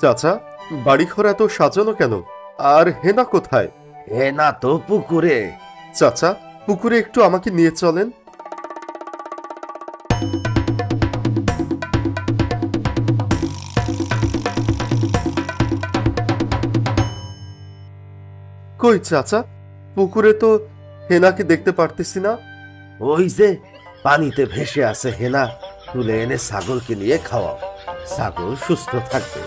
চাচা, বাড়িঘর এত সাজানো কেন? আর হেনা কোথায়? হেনা তো পুকুরে। চাচা, পুকুরে একটু আমাকে নিয়ে চলেন। কই চাচা, পুকুরে তো হেনাকে দেখতে পারতেছি না। ওই যে পানিতে ভেসে আছে হেনা, তুলে এনে ছাগলকে নিয়ে খাওয়াও, ছাগল সুস্থ থাকবে।